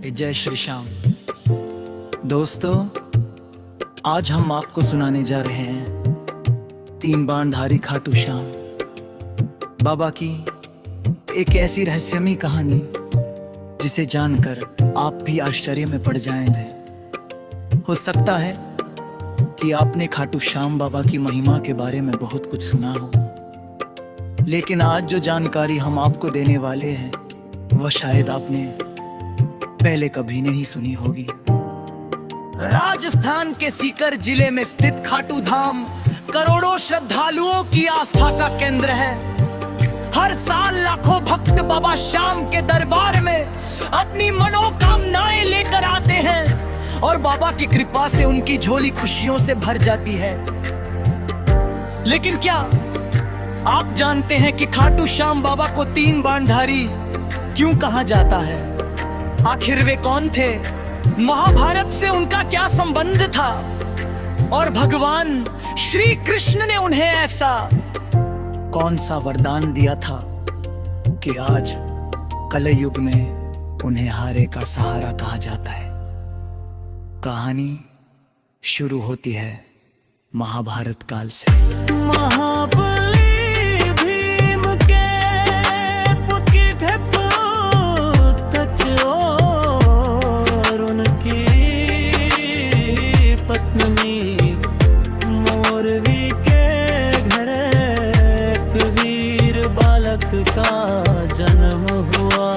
जय श्री श्याम। दोस्तों, आज हम आपको सुनाने जा रहे हैं तीन बाणधारी खाटू श्याम बाबा की एक ऐसी रहस्यमयी कहानी जिसे जानकर आप भी आश्चर्य में पड़ जाएंगे। हो सकता है कि आपने खाटू श्याम बाबा की महिमा के बारे में बहुत कुछ सुना हो, लेकिन आज जो जानकारी हम आपको देने वाले हैं वह शायद आपने पहले कभी नहीं सुनी होगी। राजस्थान के सीकर जिले में स्थित खाटू धाम करोड़ों श्रद्धालुओं की आस्था का केंद्र है। हर साल लाखों भक्त बाबा श्याम के दरबार में अपनी मनोकामनाएं लेकर आते हैं और बाबा की कृपा से उनकी झोली खुशियों से भर जाती है। लेकिन क्या आप जानते हैं कि खाटू श्याम बाबा को तीन बाणधारी क्यों कहा जाता है? आखिर वे कौन थे? महाभारत से उनका क्या संबंध था? और भगवान श्री कृष्ण ने उन्हें ऐसा कौन सा वरदान दिया था कि आज कलयुग में उन्हें हारे का सहारा कहा जाता है? कहानी शुरू होती है महाभारत काल से। का जन्म हुआ।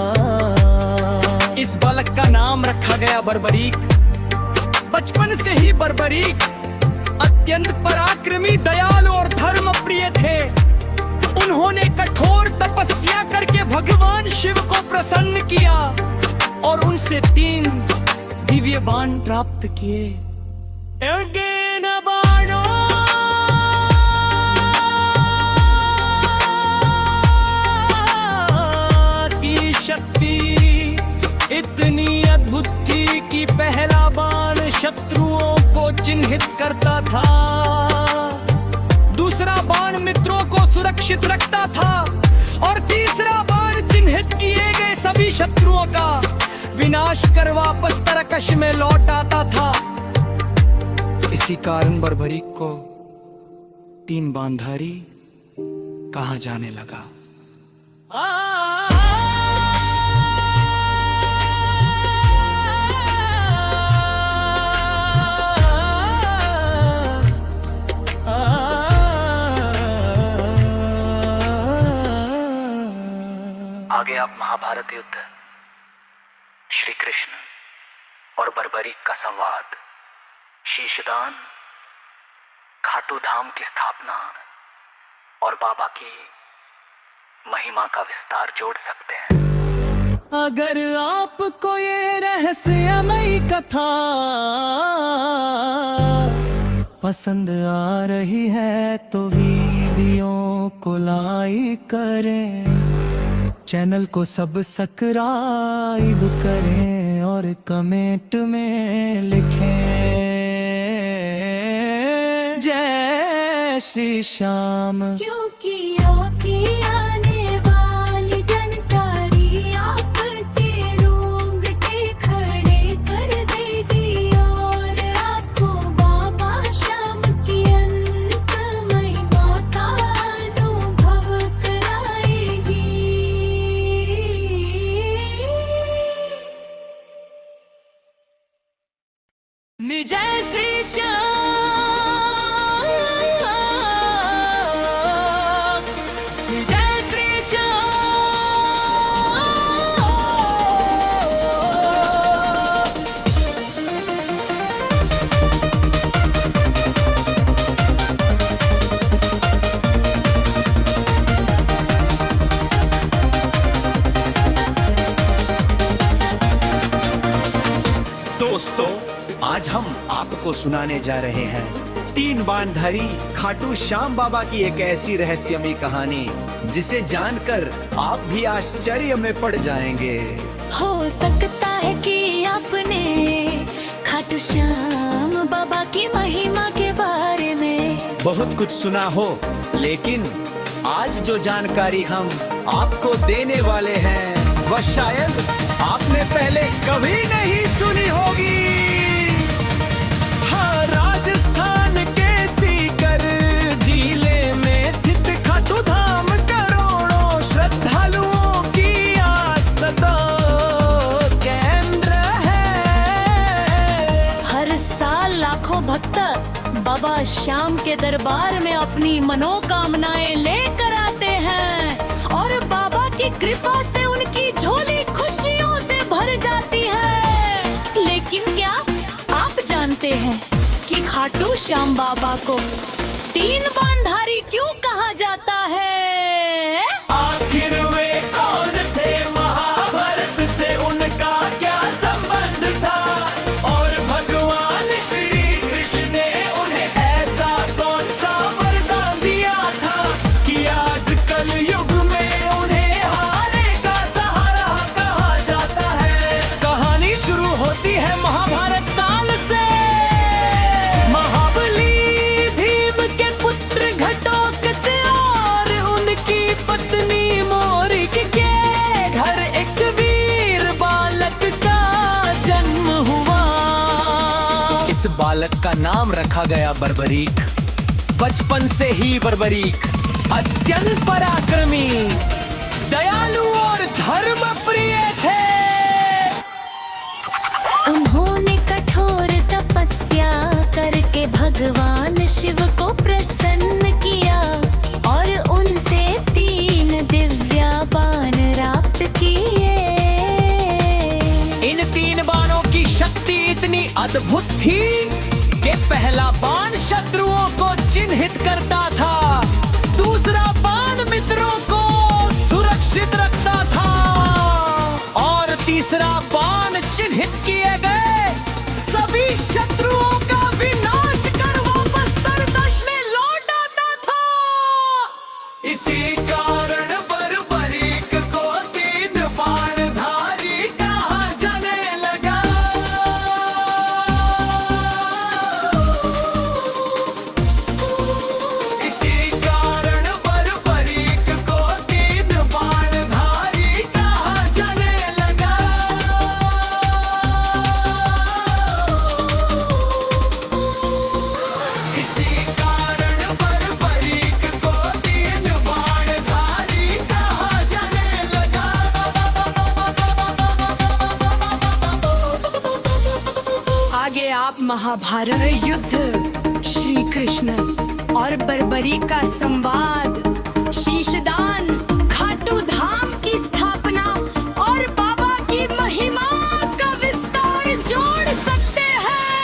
इस बालक का नाम रखा गया बर्बरीक। बचपन से ही बर्बरीक अत्यंत पराक्रमी, दयालु और धर्म प्रिय थे। उन्होंने कठोर तपस्या करके भगवान शिव को प्रसन्न किया और उनसे तीन दिव्य बाण प्राप्त किए। शक्ति इतनी अद्भुत थी कि पहला बाण शत्रुओं को चिन्हित करता था, दूसरा बाण मित्रों को सुरक्षित रखता था और तीसरा बाण चिन्हित किए गए सभी शत्रुओं का विनाश कर वापस तरकश में लौट आता था। इसी कारण बर्बरीक को तीन बाणधारी कहा जाने लगा। आगे आप महाभारत युद्ध, श्री कृष्ण और बर्बरीक का संवाद, शीशदान, खाटू धाम की स्थापना और बाबा की महिमा का विस्तार जोड़ सकते हैं। अगर आपको ये रहस्यमयी कथा पसंद आ रही है तो वीडियो को लाइक करें, चैनल को सब्सक्राइब करें और कमेंट में लिखें जय श्री श्याम। क्योंकि आपकी आने वाली जानकारी आपके रोंगटे खड़े कर देगी और आपको बाबा श्याम की अनंत महिमा का अनुभव कराएगी। जय श्री श्याम, जय श्री श्याम। दोस्तों, आज हम आपको सुनाने जा रहे हैं तीन बाणधारी खाटू श्याम बाबा की एक ऐसी रहस्यमयी कहानी जिसे जानकर आप भी आश्चर्य में पड़ जाएंगे। हो सकता है कि आपने खाटू श्याम बाबा की महिमा के बारे में बहुत कुछ सुना हो, लेकिन आज जो जानकारी हम आपको देने वाले हैं वह शायद आपने पहले कभी नहीं सुनी होगी। हाँ, राजस्थान के सीकर जिले में स्थित खाटू धाम करोड़ों श्रद्धालुओं की आस्था का केंद्र है। हर साल लाखों भक्त बाबा श्याम के दरबार में अपनी मनोकामनाएं लेकर आते हैं और बाबा की कृपा से उनकी झोली खुशियों से भर जाती है। लेकिन क्या आप जानते हैं कि खाटू श्याम बाबा को तीन बांधारी क्यों कहा जाता है? आखिर वे कौन थे, महाभारत से उनका क्या संबंध था, और भगवान श्री कृष्ण ने उन्हें ऐसा कौन सा वरदान दिया था कि आज कल युग में उन्हें हारे का सहारा कहा जाता है। कहानी शुरू होती है महाभारत काल से। महाबली भीम के पुत्र घटोत्कच और उनकी पत्नी मोरिक के घर एक वीर बालक का जन्म हुआ। इस बालक का नाम रखा गया बर्बरीक। बचपन से ही बर्बरीक अत्यंत पराक्रमी, दयालु और धर्म प्रिय थे। उन्होंने कठोर तपस्या करके भगवान शिव को प्रसन्न किया और उनसे 3 दिव्या बाण प्राप्त किए। इन 3 बाणों की शक्ति इतनी अद्भुत थी कि पहला बाण शत्रुओं को चिन्हित करता था, दूसरा बाण मित्रों को सुरक्षित रखता था और तीसरा बाण चिन्हित किए गए सभी शत्रुओं का विनाश कर वापस तरकश में लौट आता था। इसी कारण बर्बरीक को 3 बाणधारी कहा जाने लगा। इसी कारण बर्बरीक को 3 बाणधारी कहा जाने लगा। इसी कारण बर्बरीक को 3 बाणधारी कहा जाने लगा। आगे आप महाभारत युद्ध, श्री कृष्ण और बर्बरी का संवाद, शीशदान, खाटू धाम की स्थापना और बाबा की महिमा का विस्तार जोड़ सकते हैं।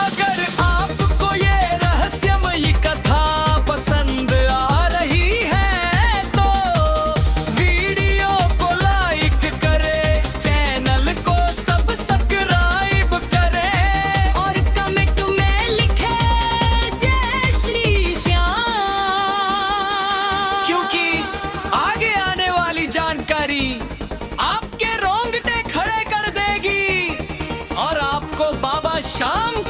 अगर आपको ये रहस्यमयी कथा पसंद आ रही है तो वीडियो को लाइक करें, चैनल को सब्सक्राइब करें और कमेंट में लिखे जय श्री श्याम, क्योंकि आगे आने वाली जानकारी आपके रोंगटे खड़े कर देगी और आपको बाबा श्याम